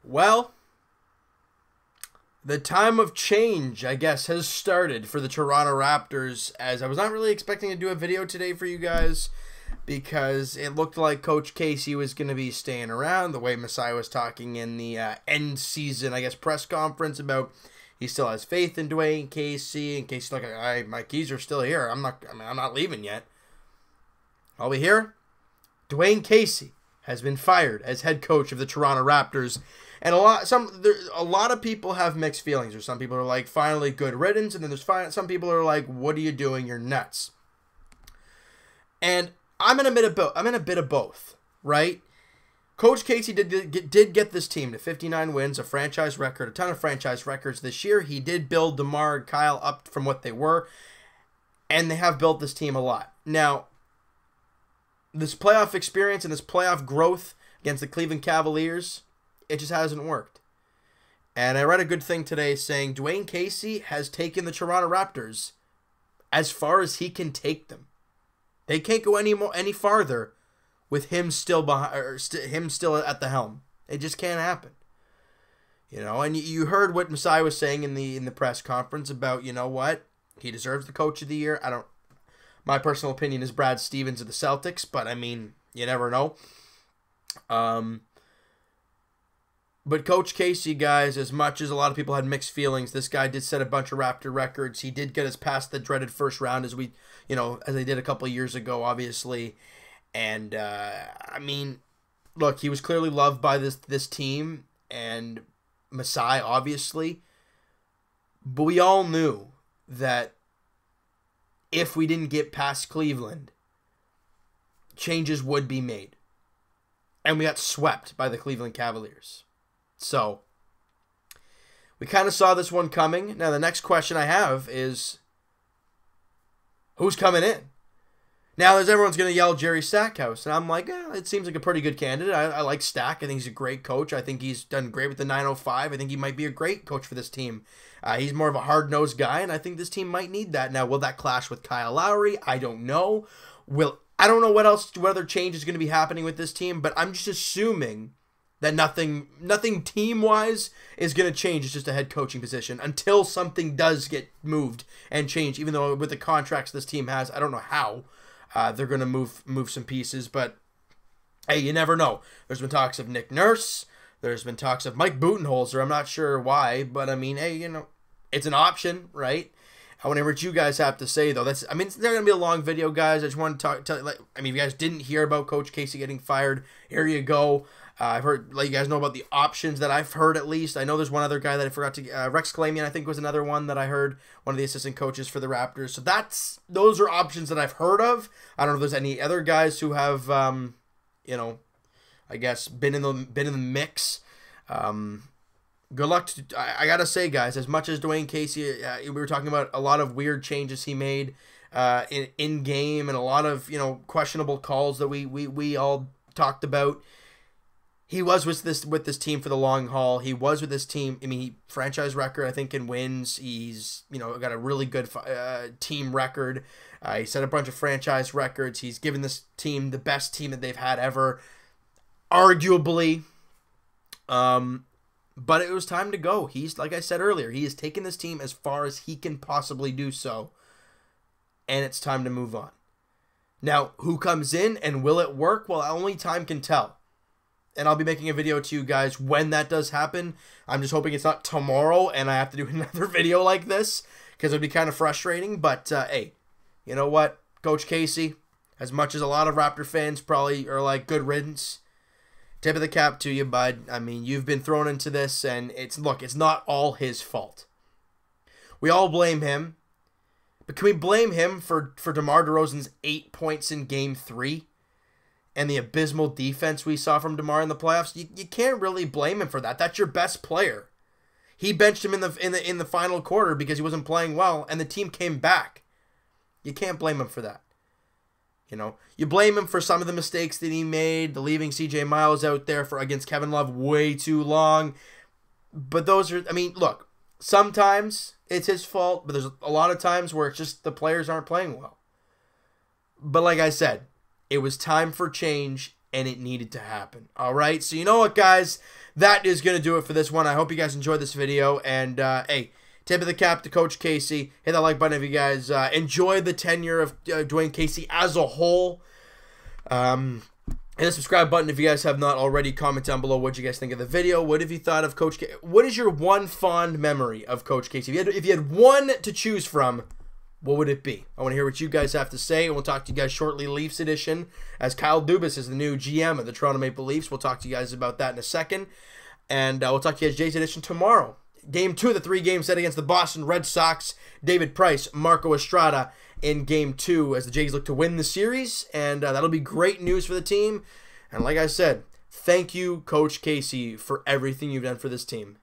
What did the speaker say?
Well, the time of change, I guess, has started for the Toronto Raptors, as I was not really expecting to do a video today for you guys because it looked like Coach Casey was going to be staying around, the way Masai was talking in the end season, I guess, press conference about he still has faith in DWANE Casey, and Casey's like, my keys are still here. I'm not leaving yet. All we hear, DWANE Casey has been fired as head coach of the Toronto Raptors. And a lot of people have mixed feelings. There's some people who are like, finally, good riddance. And then there's some people who are like, what are you doing? You're nuts. And I'm in a bit of both, right? Coach Casey did get this team to 59 wins, a franchise record, a ton of franchise records this year. He did build DeMar and Kyle up from what they were, and they have built this team a lot. Now, this playoff experience and this playoff growth against the Cleveland Cavaliers, it just hasn't worked. And I read a good thing today saying DWANE Casey has taken the Toronto Raptors as far as he can take them. They can't go any farther with him still behind, or him still at the helm. It just can't happen. You know, and you heard what Masai was saying in the press conference about, you know what, he deserves the Coach of the Year. My personal opinion is Brad Stevens of the Celtics, but I mean, you never know. But Coach Casey, guys, as much as a lot of people had mixed feelings, this guy did set a bunch of Raptor records. He did get us past the dreaded first round as they did a couple of years ago, obviously. And, I mean, look, he was clearly loved by this team and Masai, obviously. But we all knew that if we didn't get past Cleveland, changes would be made. And we got swept by the Cleveland Cavaliers. So, we kind of saw this one coming. Now, the next question I have is, who's coming in? Now, everyone's going to yell Jerry Stackhouse. And I'm like, it seems like a pretty good candidate. I like Stack. I think he's a great coach. I think he's done great with the 905. I think he might be a great coach for this team. He's more of a hard-nosed guy, and I think this team might need that. Now, will that clash with Kyle Lowry? I don't know. I don't know what other change is going to be happening with this team, but I'm just assuming that nothing team-wise is going to change. It's just a head coaching position until something does get moved and change, even though with the contracts this team has, I don't know how they're going to move some pieces, but hey, you never know. There's been talks of Nick Nurse. There's been talks of Mike Budenholzer. I'm not sure why, but I mean, hey, it's an option, right? I want to hear what you guys have to say, though. It's not going to be a long video, guys. I just want to tell you, if you guys didn't hear about Coach Casey getting fired, here you go. I've let you guys know about the options that I've heard, at least. I know there's one other guy that I forgot to... Rex Kalamian, I think, was another one that I heard, one of the assistant coaches for the Raptors. So those are options that I've heard of. I don't know if there's any other guys who have, I guess, been in the mix. Good luck to... I got to say, guys, as much as DWANE Casey, we were talking about a lot of weird changes he made in game and a lot of, questionable calls that we all talked about. He was with this team for the long haul. He was with this team. I mean, franchise record, I think, in wins. He's, got a really good team record. He set a bunch of franchise records. He's given this team the best team that they've had ever, arguably. But it was time to go. He's, like I said earlier, he has taken this team as far as he can possibly do so. And it's time to move on. Now, who comes in and will it work? Well, only time can tell. And I'll be making a video to you guys when that does happen. I'm just hoping it's not tomorrow and I have to do another video like this, because it would be kind of frustrating. But, hey, you know what? Coach Casey, as much as a lot of Raptor fans probably are like, good riddance, tip of the cap to you, bud. I mean, you've been thrown into this, and it's not all his fault. We all blame him. But can we blame him for DeMar DeRozan's 8 points in Game 3? And the abysmal defense we saw from DeMar in the playoffs? You can't really blame him for that. That's your best player. He benched him in the final quarter because he wasn't playing well, and the team came back. You can't blame him for that. You blame him for some of the mistakes that he made, the leaving CJ Miles out there against Kevin Love way too long. But those are, look, sometimes it's his fault, but there's a lot of times where it's just the players aren't playing well. But like I said, it was time for change, and it needed to happen. All right, so you know what, guys? That is going to do it for this one. I hope you guys enjoyed this video, and hey, tip of the cap to Coach Casey. Hit that like button if you guys enjoy the tenure of Dwayne Casey as a whole. Hit the subscribe button if you guys have not already. Comment down below what you guys think of the video. What have you thought of Coach Casey? What is your one fond memory of Coach Casey? If you had one to choose from, what would it be? I want to hear what you guys have to say, and we'll talk to you guys shortly. Leafs edition, as Kyle Dubas is the new GM of the Toronto Maple Leafs. We'll talk to you guys about that in a second. And we'll talk to you guys Jays edition tomorrow. Game 2 of the 3-game set against the Boston Red Sox. David Price, Marco Estrada in Game 2 as the Jays look to win the series. And that'll be great news for the team. And like I said, thank you, Coach Casey, for everything you've done for this team.